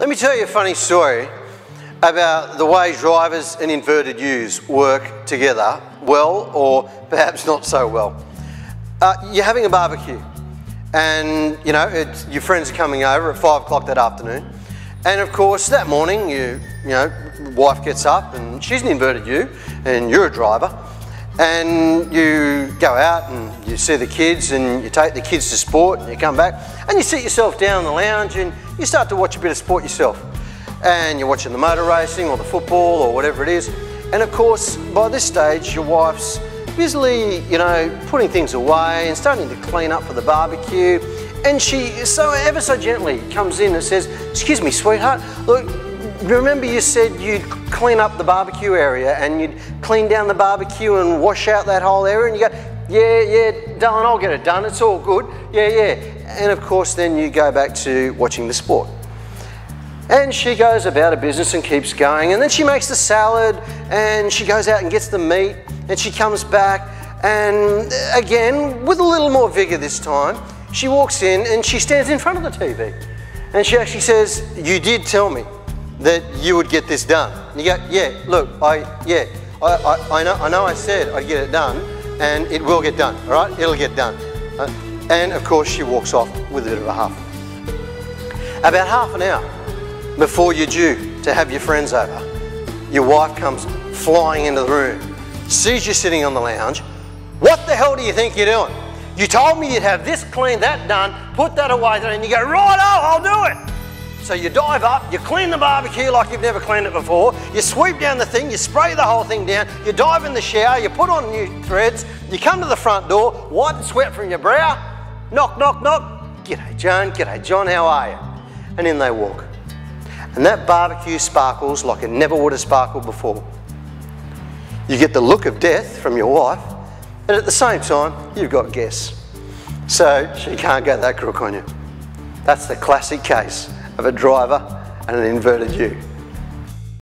Let me tell you a funny story about the way drivers and inverted U's work together well, or perhaps not so well. You're having a barbecue and you know your friends are coming over at 5 o'clock that afternoon, and of course that morning wife gets up and she's an inverted U and you're a driver, and you go out and you see the kids and you take the kids to sport and you come back and you sit yourself down in the lounge and you start to watch a bit of sport yourself, and you're watching the motor racing or the football or whatever it is, and of course by this stage your wife's busily putting things away and starting to clean up for the barbecue, and she ever so gently comes in and says, "Excuse me, sweetheart, look, remember you said you'd clean up the barbecue area and you'd clean down the barbecue and wash out that whole area?" And you go, yeah, darling, I'll get it done, it's all good, yeah. And of course then you go back to watching the sport. And she goes about her business and keeps going, and then she makes the salad and she goes out and gets the meat, and she comes back and again, with a little more vigour this time, she walks in and she stands in front of the TV and she actually says, "You did tell me that you would get this done." And you go, "Yeah, look, I know I said I'd get it done, and it will get done, all right? It'll get done." And of course she walks off with a bit of a huff. About half an hour before you're due to have your friends over, your wife comes flying into the room, sees you sitting on the lounge. "What the hell do you think you're doing? You told me you'd have this cleaned, that done, put that away," and you go, "Righto, I'll do it." So you dive up, you clean the barbecue like you've never cleaned it before, you sweep down the thing, you spray the whole thing down, you dive in the shower, you put on new threads, you come to the front door, wipe the sweat from your brow, knock, knock, knock. "G'day, Joan, g'day, John, how are you?" And in they walk. And that barbecue sparkles like it never would have sparkled before. You get the look of death from your wife, and at the same time, you've got gas. So she can't go that crook on you. That's the classic case of a driver and an inverted U.